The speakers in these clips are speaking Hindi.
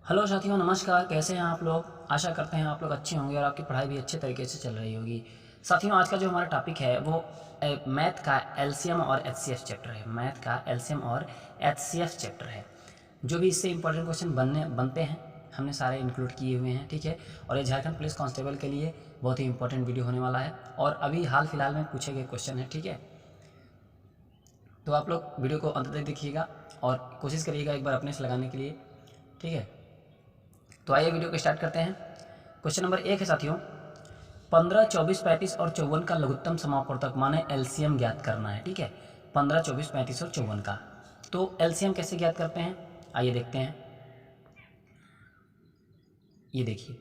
हेलो साथियों, नमस्कार। कैसे हैं आप लोग? आशा करते हैं आप लोग अच्छे होंगे और आपकी पढ़ाई भी अच्छे तरीके से चल रही होगी। साथियों, आज का जो हमारा टॉपिक है वो मैथ का एलसीएम और एचसीएफ चैप्टर है। मैथ का एलसीएम और एचसीएफ चैप्टर है। जो भी इससे इंपॉर्टेंट क्वेश्चन बनते हैं हमने सारे इंक्लूड किए हुए हैं, ठीक है। और ये झारखंड पुलिस कांस्टेबल के लिए बहुत ही इंपॉर्टेंट वीडियो होने वाला है और अभी हाल फिलहाल में पूछे गए क्वेश्चन है, ठीक है। तो आप लोग वीडियो को अंत तक देखिएगा और कोशिश करिएगा एक बार अपने से लगाने के लिए, ठीक है। तो आइए वीडियो को स्टार्ट करते हैं। क्वेश्चन नंबर 1 है साथियों, 15, 24, 35 और 54 का लघुत्तम समापवर्तक माने एलसीएम ज्ञात करना है, ठीक है। 15, 24, 35 और 54 का। तो एलसीएम कैसे ज्ञात करते हैं, आइए देखते हैं। ये देखिए,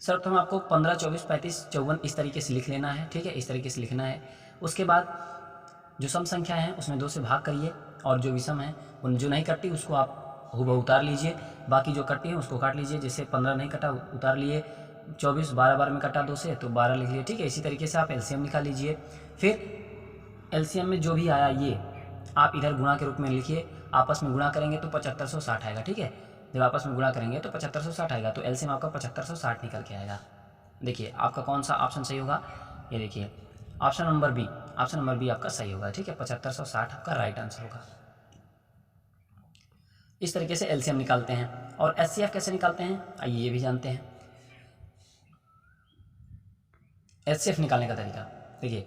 सर्वप्रथम आपको 15, 24, 35, 54 इस तरीके से लिख लेना है, ठीक है। इस तरीके से लिखना है। उसके बाद जो सम संख्या है उसमें 2 से भाग करिए और जो विषम है उन जो नहीं कटती उसको आप हूबहू उतार लीजिए, बाकी जो कटी है उसको काट लीजिए। जैसे 15 नहीं कटा उतार लिए, 24 12 बार में कटा 2 से तो 12 लिख लिए, ठीक है। इसी तरीके से आप एलसीएम निकाल लीजिए। फिर एलसीएम में जो भी आया ये आप इधर गुणा के रूप में लिखिए। आपस में गुणा करेंगे तो 7560 आएगा, ठीक है। जब आपस में गुणा करेंगे तो 7560 आएगा, तो एलसीएम आपका 7560 निकल के आएगा। देखिए आपका कौन सा ऑप्शन सही होगा, ये देखिए option number B. Option number B आपका सही होगा, ठीक है। 7560 आपका राइट आंसर होगा। इस तरीके से एलसीएम निकालते हैं। और एचसीएफ कैसे निकालते हैं, आइए ये भी जानते हैं। एचसीएफ निकालने का तरीका देखिए,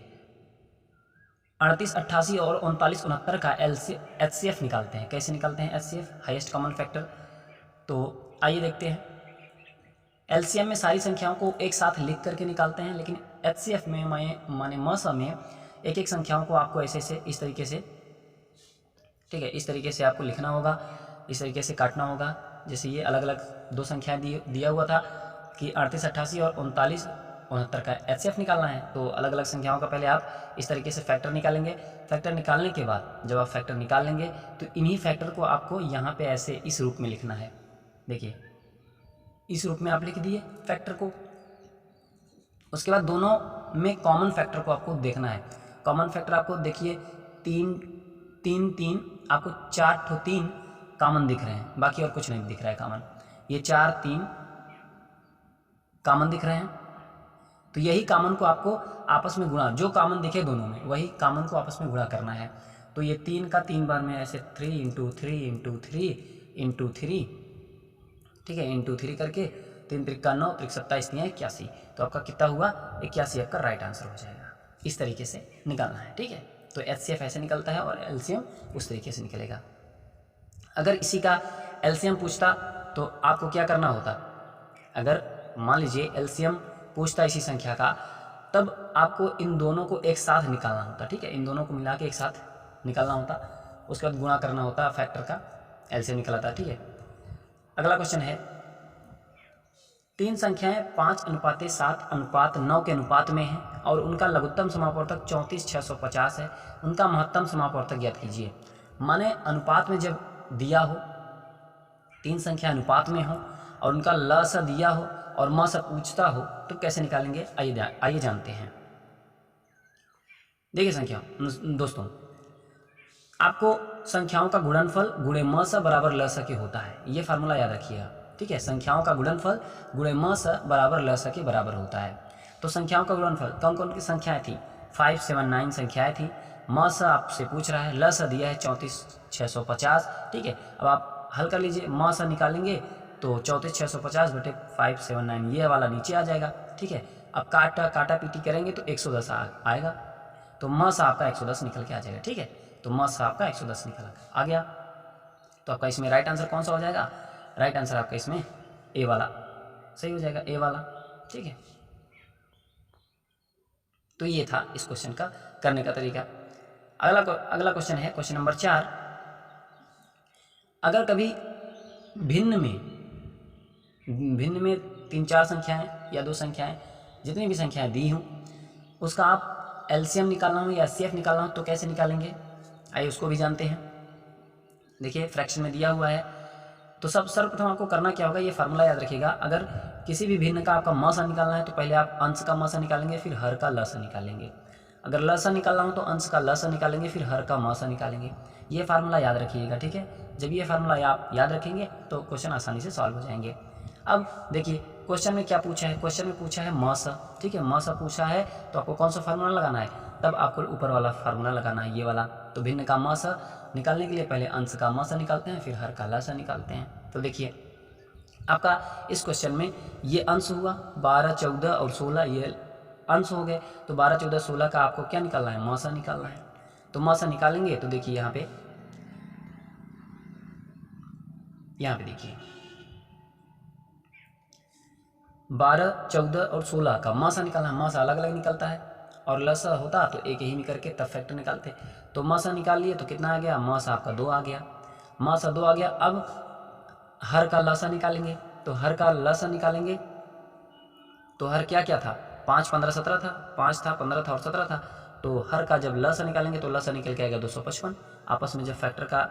38, 88 और 39, 69 का एचसीएफ निकालते हैं। कैसे निकालते हैं एचसीएफ, हाईएस्ट कॉमन फैक्टर। तो आइए देखते हैं। एलसीएम में सारी संख्याओं को एक साथ लिख करके निकालते हैं, लेकिन एचसीएफ में माने मसा में एक एक संख्याओं को आपको ऐसे से इस तरीके से, ठीक है, इस तरीके से आपको लिखना होगा, इस तरीके से काटना होगा। जैसे ये अलग अलग 2 संख्याएं दिया हुआ था कि 38, 88 और 39, 69 का एचसीएफ निकालना है। तो अलग अलग संख्याओं का पहले आप इस तरीके से फैक्टर निकालेंगे। फैक्टर निकालने के बाद जब आप फैक्टर निकाल लेंगे तो इन्हीं फैक्टर को आपको यहाँ पे ऐसे इस रूप में लिखना है। देखिए इस रूप में आप लिख दिए फैक्टर को। उसके बाद दोनों में कॉमन फैक्टर को आपको देखना है। कॉमन फैक्टर आपको देखिए 3 3 3, आपको 4 ठो 3 कॉमन दिख रहे हैं, बाकी और कुछ नहीं दिख रहा है कॉमन। ये 4 3 कॉमन दिख रहे हैं, तो यही कॉमन को आपको आपस में गुणा, जो कॉमन दिखे दोनों में वही कॉमन को आपस में गुणा करना है। तो ये 3 का 3 बार में ऐसे 3 इंटू 3 इंटू 3 इंटू 3, ठीक है, इंटू 3 करके 3 त्रिका 9 त्रिक 27 81, तो आपका कितना हुआ 81, आपका राइट आंसर हो जाएगा। इस तरीके से निकालना है, ठीक है। तो एचसीएफ ऐसे निकलता है और एलसीएम उस तरीके से निकलेगा। अगर इसी का एलसीएम पूछता तो आपको क्या करना होता, अगर मान लीजिए एलसीएम पूछता इसी संख्या का, तब आपको इन दोनों को एक साथ निकालना होता, ठीक है। इन दोनों को मिला के एक साथ निकालना होता, उसके बाद गुणा करना होता, फैक्टर का एलसीएम निकलाता, ठीक है। अगला क्वेश्चन है, 3 संख्याएं 5:7:9 के अनुपात में हैं और उनका लघुत्तम समापवर्तक 34,650 है। उनका महत्तम समापवर्तक ज्ञात कीजिए। माने अनुपात में जब दिया हो, 3 संख्या अनुपात में हो और उनका ल सा दिया हो और म सा पूछता हो तो कैसे निकालेंगे, आइए जानते हैं। देखिए संख्या दोस्तों, आपको संख्याओं का गुणनफल गुणे म सा बराबर ल सा के होता है, ये फार्मूला याद रखिएगा, ठीक है। संख्याओं का गुणनफल गुणे म सा बराबर ल सा के बराबर होता है। तो संख्याओं का गुणनफल कौन कौन की संख्याएं थी, 579 संख्याएं थी। म सा आपसे पूछ रहा है, ल सा दिया है 34,650, ठीक है। अब आप हल कर लीजिए, म सा निकालेंगे तो 34,650 बटे 579, ये वाला नीचे आ जाएगा, ठीक है। अब काटा पीटी करेंगे तो 110 आएगा, तो म सा आपका 110 निकल के आ जाएगा, ठीक है। तो म सा आपका 110 निकल आ गया। तो आपका इसमें राइट आंसर कौन सा हो जाएगा, राइट आंसर आपका इसमें ए वाला सही हो जाएगा, ए वाला, ठीक है। तो ये था इस क्वेश्चन का करने का तरीका। अगला क्वेश्चन है क्वेश्चन नंबर 4। अगर कभी भिन्न में 3-4 संख्याएं या 2 संख्याएं, जितनी भी संख्याएं दी हों, उसका आप एलसीएम निकालना हो या एचसीएफ निकालना हो तो कैसे निकालेंगे, आइए उसको भी जानते हैं। देखिए फ्रैक्शन में दिया हुआ है, तो सर्वप्रथम आपको करना क्या होगा, ये फार्मूला याद रखिएगा। अगर किसी भी भिन्न का आपका म सा निकालना है तो पहले आप अंश का म सा निकालेंगे, फिर हर का ल सा निकालेंगे। अगर लसा निकालना हो तो अंश का लसा निकालेंगे, फिर हर का मसा निकालेंगे। ये फार्मूला याद रखिएगा, ठीक है। जब ये फार्मूला आप याद रखेंगे तो क्वेश्चन आसानी से सॉल्व हो जाएंगे। अब देखिए क्वेश्चन में क्या पूछा है, क्वेश्चन में पूछा है मसा, ठीक है। मसा पूछा है तो आपको कौन सा फार्मूला लगाना है, तब आपको ऊपर वाला फार्मूला लगाना है, ये वाला। तो भिन्न का मसा निकालने के लिए पहले अंश का मसा निकालते हैं, फिर हर का लसा निकालते हैं। तो देखिए आपका इस क्वेश्चन में ये अंश हुआ 12, 14 और 16, ये अंश हो गए। तो 12, 14, 16 का आपको क्या निकालना है, मसा निकालना है। तो मसा निकालेंगे तो देखिए यहाँ पे देखिए 12, 14 और 16 का मसा निकालना है। मसा अलग अलग निकलता है और लसा होता तो एक ही में करके तब फैक्टर निकालते। तो मसा निकाल लिए तो कितना आ गया, मसा आपका 2 आ गया, मसा 2 आ गया। अब हर का लसा निकालेंगे, तो हर का लसा निकालेंगे तो हर क्या क्या था, 5, 15, 17 था, 5 था, 15 था और 17 था। तो हर का जब लसा निकालेंगे तो लसा निकल के आएगा 255। आपस में जब फैक्टर का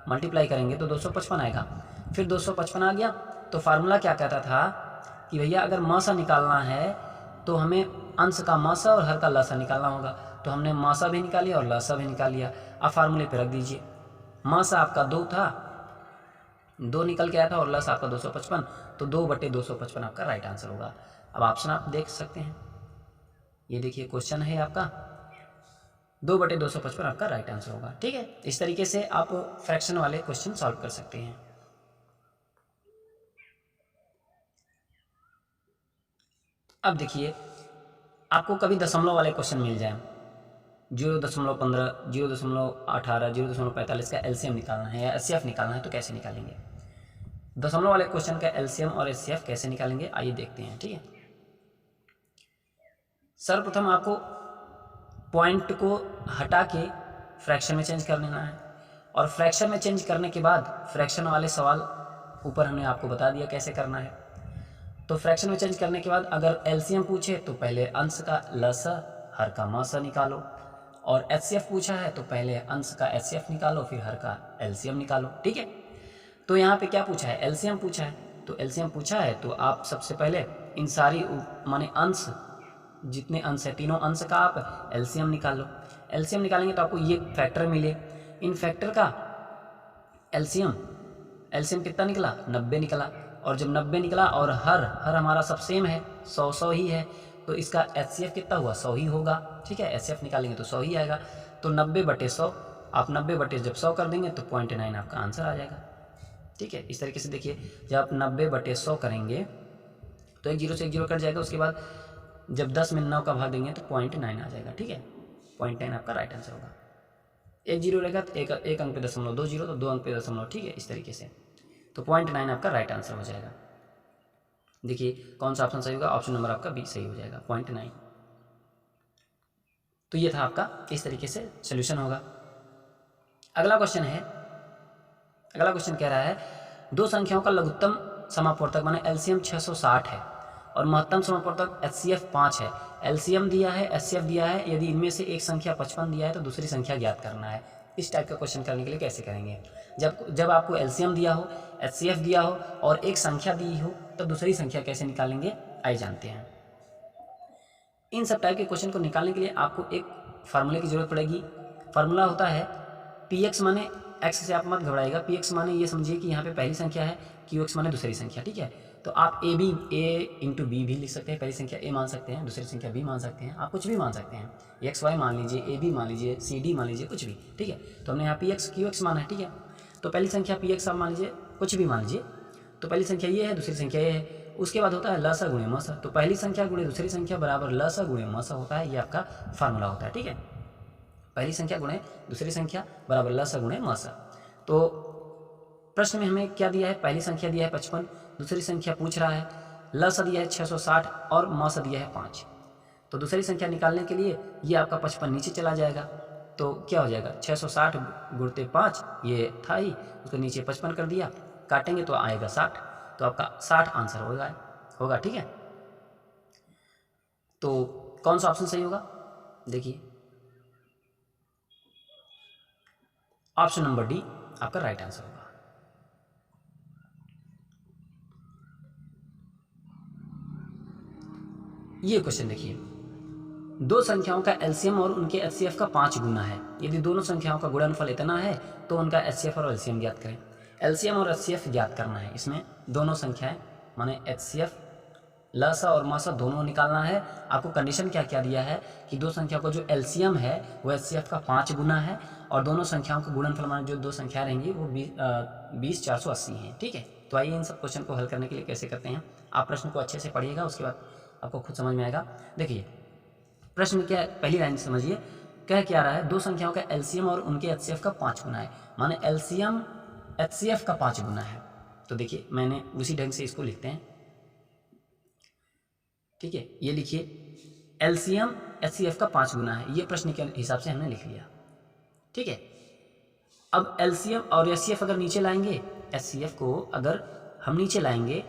मल्टीप्लाई करेंगे तो 255 आएगा। फिर 255 आ गया तो फार्मूला क्या कहता था कि भैया अगर मसा निकालना है तो हमें अंश का मसा और हर का लसा निकालना होगा। तो हमने मसा भी निकाली और लसा भी निकाल लिया। अब फार्मूले पे रख दीजिए, मसा आपका 2 था, 2 निकल के आया था और लसा आपका 255, तो 2/255 आपका राइट आंसर होगा। अब ऑप्शन आप देख सकते हैं, ये देखिए क्वेश्चन है आपका 2/255 आपका राइट आंसर होगा, ठीक है। इस तरीके से आप फ्रैक्शन वाले क्वेश्चन सॉल्व कर सकते हैं। अब देखिए आपको कभी दशमलव वाले क्वेश्चन मिल जाए, 0.15, 0.18, 0.45 का एलसीएम निकालना है या एचसीएफ निकालना है तो कैसे निकालेंगे। दशमलव वाले क्वेश्चन का एलसीएम और एचसीएफ कैसे निकालेंगे आइए देखते हैं, ठीक है। सर्वप्रथम आपको पॉइंट को हटा के फ्रैक्शन में चेंज कर लेना है, और फ्रैक्शन में चेंज करने के बाद फ्रैक्शन वाले सवाल ऊपर हमने आपको बता दिया कैसे करना है। तो फ्रैक्शन में चेंज करने के बाद अगर एलसीएम पूछे तो पहले अंश का लसा हर का मसा निकालो, और एचसीएफ पूछा है तो पहले अंश का एचसीएफ निकालो फिर हर का एलसीएम निकालो, ठीक है। तो यहाँ पे क्या पूछा है, एलसीएम पूछा है। तो एलसीएम पूछा है तो आप सबसे पहले इन सारी माने अंश, जितने अंश है तीनों अंश का आप एलसीएम निकाल लो। एलसीएम निकालेंगे तो आपको ये फैक्टर मिले, इन फैक्टर का एलसीएम कितना निकला, 90 निकला। और जब 90 निकला और हर हमारा सब सेम है, 100 ही है, तो इसका एचसीएफ कितना हुआ, 100 ही होगा, ठीक है। एचसीएफ निकालेंगे तो 100 ही आएगा। तो 90/100 आप 90 जब 100 कर देंगे तो 0.9 आपका आंसर आ जाएगा, ठीक है। इस तरीके से देखिए जब आप 90/100 करेंगे तो एक जीरो से एक जीरो कट जाएगा, उसके बाद जब 10 में 9 का भाग देंगे तो 0.9 आ जाएगा, ठीक है। 0.9 आपका राइट आंसर होगा। एक जीरो रहेगा तो एक अंक पे दशमलव, 2 जीरो तो 2 अंक पे दशमलव, ठीक है। इस तरीके से तो 0.9 आपका राइट आंसर हो जाएगा। देखिए कौन सा ऑप्शन सही होगा, ऑप्शन नंबर आपका बी सही हो जाएगा, 0.9। तो ये था आपका, इस तरीके से सोल्यूशन होगा। अगला क्वेश्चन है, अगला क्वेश्चन कह रहा है दो संख्याओं का लघुत्तम समापवर्तक माने एलसीएम 660 है और महत्तम समापवर्तक एचसीएफ 5 है। एलसीएम दिया है, एचसीएफ दिया है, यदि इनमें से एक संख्या 55 दिया है तो दूसरी संख्या ज्ञात करना है। इस टाइप का क्वेश्चन करने के लिए कैसे करेंगे, जब आपको एलसीएम दिया हो, एचसीएफ दिया हो और एक संख्या दी हो तो दूसरी संख्या कैसे निकालेंगे आइए जानते हैं। इन सब टाइप के क्वेश्चन को निकालने के लिए आपको एक फार्मूले की जरूरत पड़ेगी। फार्मूला होता है पी एक्स माने, एक्स से आप मत घबराइएगा, पी एक्स माने ये समझिए कि यहाँ पे पहली संख्या है, क्यू एक्स माने दूसरी संख्या, ठीक है। तो आप ए इंटू बी भी लिख सकते हैं, पहली संख्या ए मान सकते हैं, दूसरी संख्या बी मान सकते हैं, आप कुछ भी मान सकते हैं, एक्स वाई मान लीजिए, ए बी मान लीजिए, सी डी मान लीजिए, कुछ भी, ठीक है। तो हमने यहाँ पी एक्स क्यू एक्स माना है, ठीक है। तो पहली संख्या पी एक्स आप मान लीजिए, कुछ भी मान लीजिए। तो पहली संख्या ये है, दूसरी संख्या ये है। उसके बाद होता है लसा गुणे मसा, तो पहली संख्या गुणे दूसरी संख्या बराबर लसा गुणे मसा होता है, ये आपका फार्मूला होता है, ठीक है। पहली संख्या गुणे दूसरी संख्या बराबर लसा गुणे मसा। तो प्रश्न में हमें क्या दिया है, पहली संख्या दिया है 55, दूसरी संख्या पूछ रहा है, लसा दिया है 660 और मसा दिया है 5। तो दूसरी संख्या निकालने के लिए ये आपका 55 नीचे चला जाएगा, तो क्या हो जाएगा 660 गुणते 5, ये था ही, उसको नीचे 55 कर दिया, काटेंगे तो आएगा 60, तो आपका 60 आंसर होगा, ठीक है। तो कौन सा ऑप्शन सही होगा, देखिए ऑप्शन नंबर डी आपका राइट आंसर होगा। ये क्वेश्चन देखिए, दो संख्याओं का एलसीएम और उनके एचसीएफ का 5 गुना है। यदि दोनों संख्याओं का गुणनफल इतना है तो उनका एचसीएफ और एलसीएम ज्ञात करें। एलसीएम और एचसीएफ ज्ञात करना है। इसमें दोनों संख्याएं माने एचसीएफ लसा और मासा दोनों निकालना है। आपको कंडीशन क्या क्या दिया है कि दो संख्याओं का जो एलसीएम है वो एचसीएफ का 5 गुना है और दोनों संख्याओं का गुणनफल माने जो दो संख्या रहेंगी वो 20,480 हैं। ठीक है, तो आइए इन सब क्वेश्चन को हल करने के लिए कैसे करते हैं। आप प्रश्न को अच्छे से पढ़िएगा, उसके बाद आपको खुद समझ में आएगा। देखिए प्रश्न क्या है, पहली लाइन समझिए। कह क्या रहा है, दो संख्याओं का एलसीएम और उनके एचसीएफ का 5 गुना है, माने एलसीएम एचसीएफ का 5 गुना है। तो देखिए मैंने उसी ढंग से इसको लिखते हैं। ठीक है, ये लिखिए एलसीएम एचसीएफ का 5 गुना है, ये प्रश्न के हिसाब से हमने लिख लिया। ठीक है, अब एलसीएम और एचसीएफ अगर नीचे लाएंगे, एचसीएफ को अगर हम नीचे लाएंगे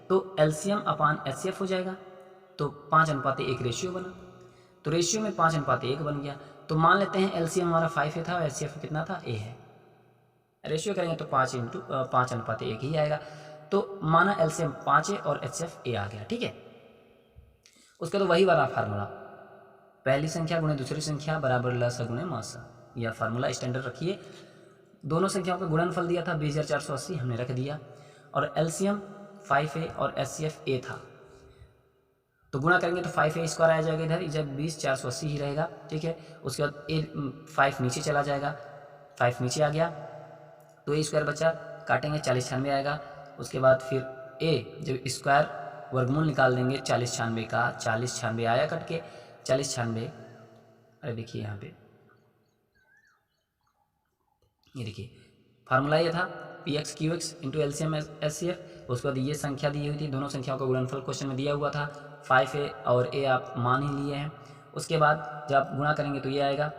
तो एलसीएम अपान एचसीएफ हो जाएगा, तो 5:1 रेशियो बना। तो रेशियो में 5:1 बन गया। तो मान लेते हैं एलसीएम हमारा 5 था और एचसीएफ कितना था, ए है। रेशियो करेंगे तो 5:1 ही आएगा। तो माना एलसीएम 5 है और एचसीएफ ए आ गया। ठीक है, उसका तो वही वाला फार्मूला, पहली संख्या गुणे दूसरी संख्या बराबर लसा गुणे मासा, यह फार्मूला स्टैंडर्ड रखिए। दोनों संख्याओं का गुणनफल दिया था 20,480, हमने रख दिया। और एलसीएम 5a और एचसीएफ ए था, तो गुणा करेंगे तो 5a स्क्वायर आ जाएगा इधर, जब 20,480 ही रहेगा। ठीक है, उसके बाद ए 5 नीचे चला जाएगा, 5 नीचे आ गया तो ए स्क्वायर बचा, काटेंगे 40×96 आएगा। उसके बाद फिर ए जब स्क्वायर वर्गमूल निकाल देंगे 40×96 का, 40×96 आया कट के 40×96। अरे देखिए यहाँ पे ये देखिए फार्मूला ये था px/qx इंटू एलसीएम एचसीएफ। उसके बाद ये संख्या दी हुई थी, दोनों संख्याओं का गुणनफल क्वेश्चन में दिया हुआ था, 5a और a आप मान ही लिए हैं। उसके बाद जब आप गुणा करेंगे तो ये आएगा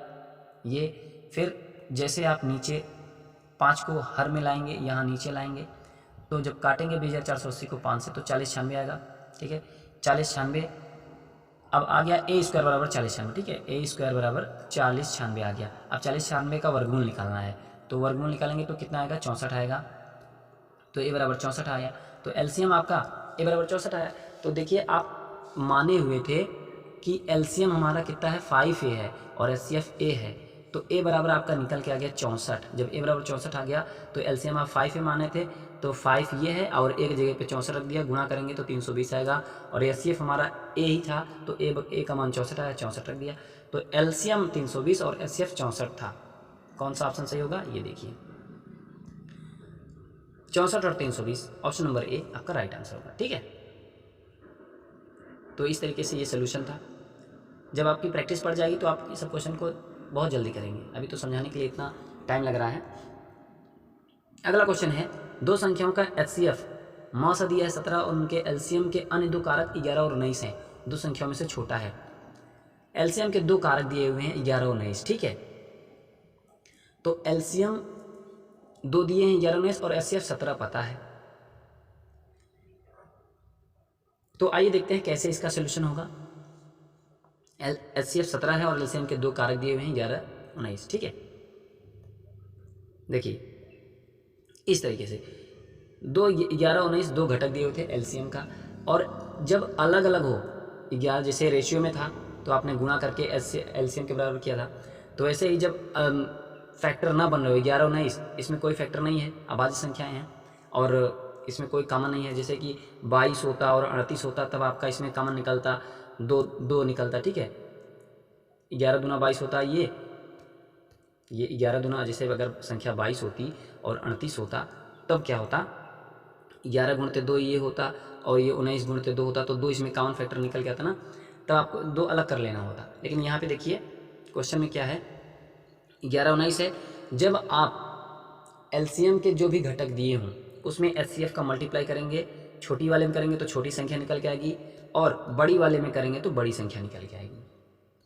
ये। फिर जैसे आप नीचे 5 को हर में लाएंगे, यहाँ नीचे लाएंगे, तो जब काटेंगे 20,480 को 5 से तो 40×96 आएगा। ठीक है, 40×96 अब आ गया ए स्क्वायर बराबर 40×96। ठीक है, ए स्क्वायर बराबर 40×96 आ गया। अब 40×96 का वर्गमूल निकालना है, तो वर्गमूल निकालेंगे तो कितना आएगा, 64 आएगा। तो ए बराबर 64 आया, तो एलसीएम आपका ए बराबर 64 आया। तो देखिए आप माने हुए थे कि एलसीएम हमारा कितना है, 5a है और एचसीएफ ए है, तो ए बराबर आपका निकल के आ गया 64। जब ए बराबर 64 आ गया तो एलसीएम आप 5a माने थे, तो 5 ये है और एक जगह पे 64 रख दिया, गुणा करेंगे तो 320 आएगा। और एचसीएफ हमारा ए ही था, तो ए का मान 64 आया, 64 रख दिया। तो एलसीएम 320 और एचसीएफ 64 था। कौन सा ऑप्शन सही होगा, ये देखिए 64 और 320, ऑप्शन नंबर ए आपका राइट आंसर होगा। ठीक है, तो इस तरीके से ये सोल्यूशन था। जब आपकी प्रैक्टिस पड़ जाएगी तो आप इस सब क्वेश्चन को बहुत जल्दी करेंगे, अभी तो समझाने के लिए इतना टाइम लग रहा है। अगला क्वेश्चन है, दो संख्याओं का एचसीएफ मौसा दिया है 17 और उनके एलसीएम के अन्य दो कारक 11 और 19 हैं, दो संख्याओं में से छोटा है। एलसीएम के दो कारक दिए हुए हैं 11 और 19। ठीक है, तो एलसीएम दो दिए हैं 11 19 और एचसीएफ 17 पता है। तो आइए देखते हैं कैसे इसका सोल्यूशन होगा। एचसीएफ 17 है और एलसीएम के दो कारक दिए हुए हैं 11 19। ठीक है, देखिए इस तरीके से 11 19 दो घटक दिए हुए थे एलसीएम का, और जब अलग अलग हो 11 जैसे रेशियो में था तो आपने गुणा करके एलसीएम के बराबर किया था, तो ऐसे ही जब फैक्टर ना बन रहे हो 11 19, इसमें कोई फैक्टर नहीं है, अभाज्य संख्याएं हैं और इसमें कोई कॉमन नहीं है। जैसे कि 22 होता और 38 होता तब आपका इसमें कॉमन निकलता, दो निकलता। ठीक है, 11 दूना 22 होता, ये 11 दूना, जैसे अगर संख्या 22 होती और 38 होता तब क्या होता, 11 गुणित 2 ये होता और ये 19 गुणित 2 होता, तो 2 इसमें कॉमन फैक्टर निकल गया था ना, तब आपको 2 अलग कर लेना होता। लेकिन यहाँ पे देखिए क्वेश्चन में क्या है, 11 19 है, जब आप एलसीएम के जो भी घटक दिए हों उसमें एचसीएफ का मल्टीप्लाई करेंगे, छोटी वाले में करेंगे तो छोटी संख्या निकल के आएगी और बड़ी वाले में करेंगे तो बड़ी संख्या निकल के आएगी।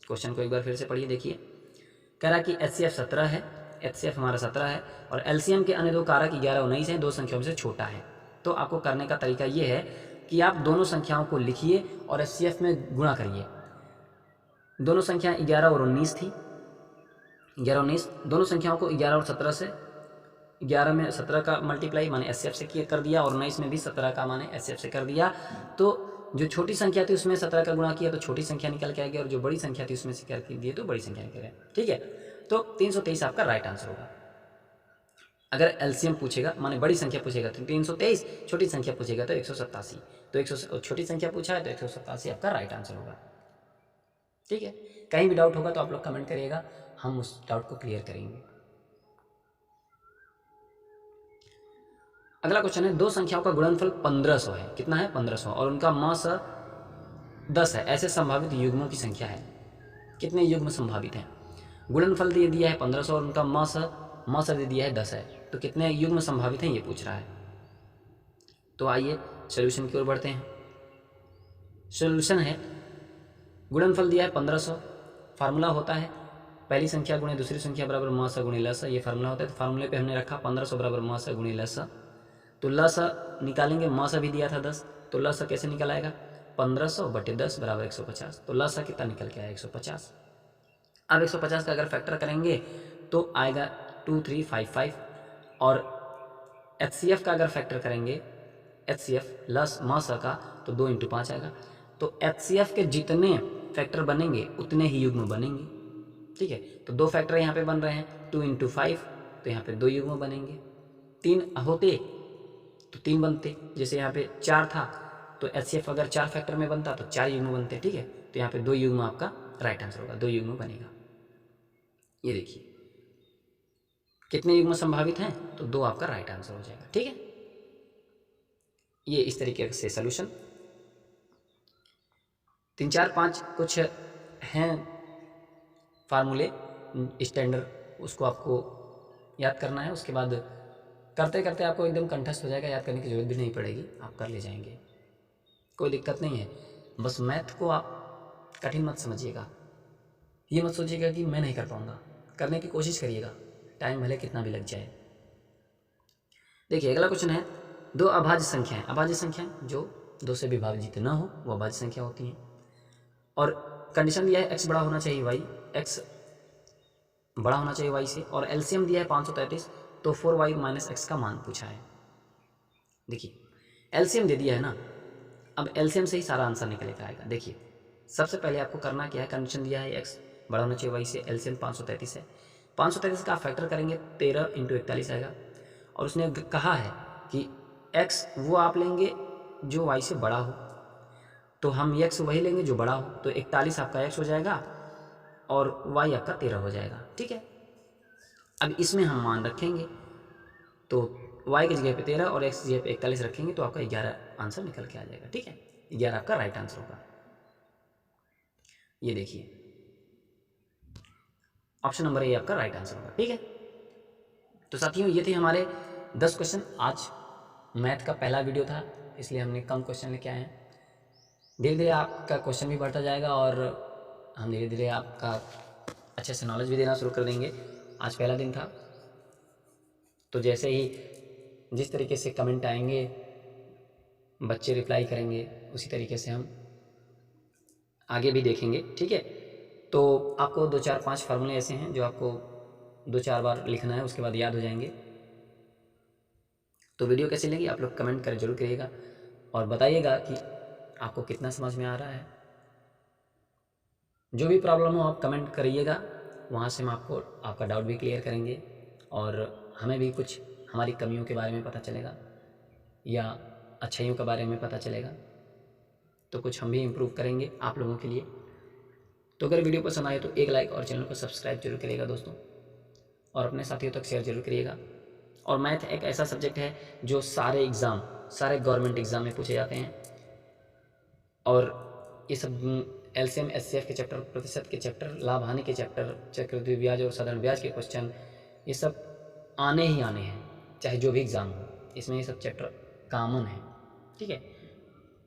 क्वेश्चन को एक बार फिर से पढ़िए, देखिए कह रहा कि एचसीएफ 17 है, एचसीएफ हमारा 17 है और एलसीएम के अन्य दो कारक 11 19 हैं, दो संख्याओं में से छोटा है। तो आपको करने का तरीका ये है कि आप दोनों संख्याओं को लिखिए और एचसीएफ में गुणा करिए। दोनों संख्या 11 और 19 थी, 11 19, दोनों संख्याओं को 11 और 17 से, 11 में 17 का मल्टीप्लाई माने एचसीएफ से कर दिया और 19 में भी 17 का माने एचसीएफ से कर दिया। तो जो छोटी संख्या थी उसमें 17 का गुणा किया तो छोटी संख्या निकल के आएगी, और जो बड़ी संख्या थी उसमें से करके दिए तो बड़ी संख्या निकल आएगी। ठीक है, तो 323 आपका राइट आंसर होगा। अगर एलसीएम पूछेगा माने बड़ी संख्या पूछेगा तो 323, छोटी संख्या पूछेगा तो 187। तो छोटी संख्या पूछा है तो 187 आपका राइट आंसर होगा। ठीक है, कहीं भी डाउट होगा तो आप लोग कमेंट करिएगा, हम उस डाउट को क्लियर करेंगे। अगला क्वेश्चन है, दो संख्याओं का गुणनफल 1500 है। कितना है? 1500, और उनका मास 10 है। ऐसे संभावित युग्मों की संख्या है। कितने युग्म संभावित हैं? गुणनफल दे दिया है 1500 और उनका मास दे दिया है 10 है, तो कितने युग्म संभावित हैं ये पूछ रहा है। तो आइए सॉल्यूशन की ओर बढ़ते हैं। सॉल्यूशन है, गुणनफल दिया है 1500, फार्मूला होता है पहली संख्या गुणे दूसरी संख्या बराबर मास गुणे लस, ये फार्मूला होता है। तो फार्मूले पे हमने रखा 1500 बराबर मास गुणे लस, तो लस निकालेंगे, मास भी दिया था 10, तो लस कैसे निकल आएगा? 1500 बटे 10 बराबर 150, तो लस कितना निकल के आया? 150। अब 150 का अगर फैक्टर करेंगे तो आएगा 2355, और HCF का अगर फैक्टर करेंगे, HCF लस मास का, तो 2 × 5 आएगा। तो HCF के जितने फैक्टर बनेंगे उतने ही युग्म बनेंगे। ठीक है, तो 2 फैक्टर यहाँ पे बन रहे हैं, 2 × 5, तो यहाँ पे 2 युग्म बनेंगे। 3 होते तो 3 बनते, जैसे यहाँ पे 4 था तो HCF अगर 4 फैक्टर में बनता तो 4 युग्म बनते। ठीक है, तो यहाँ पे 2 युग्म आपका राइट आंसर होगा, 2 युग्म बनेगा। ये देखिए कितने युग्म संभावित हैं, तो 2 आपका राइट आंसर हो जाएगा। ठीक है, ये इस तरीके से सॉल्यूशन। 3 4 5 कुछ हैं फार्मूले स्टैंडर्ड, उसको आपको याद करना है। उसके बाद करते करते आपको एकदम कंठस्थ हो जाएगा, याद करने की जरूरत भी नहीं पड़ेगी, आप कर ले जाएंगे, कोई दिक्कत नहीं है। बस मैथ को आप कठिन मत समझिएगा, ये मत सोचिएगा कि मैं नहीं कर पाऊँगा, करने की कोशिश करिएगा, टाइम भले कितना भी लग जाए। देखिए अगला क्वेश्चन है, दो अभाज्य संख्याएं, अभाज्य संख्याएं जो 2 से विभाजित न हो वो अभाज्य संख्या होती हैं, और कंडीशन दिया है x बड़ा होना चाहिए y, x बड़ा होना चाहिए y से, और एलसीएम दिया है 533, तो 4y - x का मान पूछा है। देखिए एलसीएम दे दिया है ना, अब एलसीएम से ही सारा आंसर निकल के आएगा। देखिए सबसे पहले आपको करना क्या है, कंडीशन दिया है x बड़ा होना चाहिए y से, एलसीएम 533 है, 533 का फैक्टर करेंगे 13 × 41 आएगा, और उसने कहा है कि x वो आप लेंगे जो y से बड़ा हो, तो हम x वही लेंगे जो बड़ा हो, तो 41 आपका x हो जाएगा और y आपका 13 हो जाएगा। ठीक है, अब इसमें हम मान रखेंगे, तो y की जगह पे 13 और x की जगह पे 41 रखेंगे, तो आपका 11 आंसर निकल के आ जाएगा। ठीक है, 11 आपका राइट आंसर होगा। ये देखिए ऑप्शन नंबर ए आपका राइट आंसर होगा। ठीक है, तो साथियों ये थे हमारे 10 क्वेश्चन। आज मैथ का पहला वीडियो था, इसलिए हमने कम क्वेश्चन लेके आए हैं। धीरे धीरे आपका क्वेश्चन भी बढ़ता जाएगा और हम धीरे धीरे आपका अच्छे से नॉलेज भी देना शुरू कर देंगे। आज पहला दिन था, तो जैसे ही जिस तरीके से कमेंट आएंगे बच्चे रिप्लाई करेंगे, उसी तरीके से हम आगे भी देखेंगे। ठीक है, तो आपको 2 4 5 फार्मूले ऐसे हैं जो आपको 2 4 बार लिखना है, उसके बाद याद हो जाएंगे। तो वीडियो कैसी लगी आप लोग कमेंट कर जरूर करिएगा और बताइएगा कि आपको कितना समझ में आ रहा है। जो भी प्रॉब्लम हो आप कमेंट करिएगा, वहाँ से हम आपको आपका डाउट भी क्लियर करेंगे और हमें भी कुछ हमारी कमियों के बारे में पता चलेगा या अच्छाइयों के बारे में पता चलेगा, तो कुछ हम भी इम्प्रूव करेंगे आप लोगों के लिए। तो अगर वीडियो पसंद आए तो एक लाइक और चैनल को सब्सक्राइब जरूर करिएगा दोस्तों, और अपने साथियों तक शेयर जरूर करिएगा। और मैथ एक ऐसा सब्जेक्ट है जो सारे गवर्नमेंट एग्ज़ाम में पूछे जाते हैं, और ये सब एलसीएम एचसीएफ के चैप्टर, प्रतिशत के चैप्टर, लाभ हानि के चैप्टर, चक्रवृद्धि ब्याज और साधारण ब्याज के क्वेश्चन, ये सब आने ही आने हैं, चाहे जो भी एग्ज़ाम हो, इसमें ये सब चैप्टर कॉमन है। ठीक है,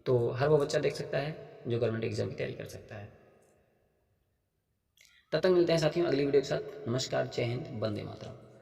तो हर वो बच्चा देख सकता है जो गवर्नमेंट एग्ज़ाम की तैयारी कर सकता है। तब तक मिलते हैं साथियों अगली वीडियो के साथ। नमस्कार, जय हिंद, वंदे मातरम।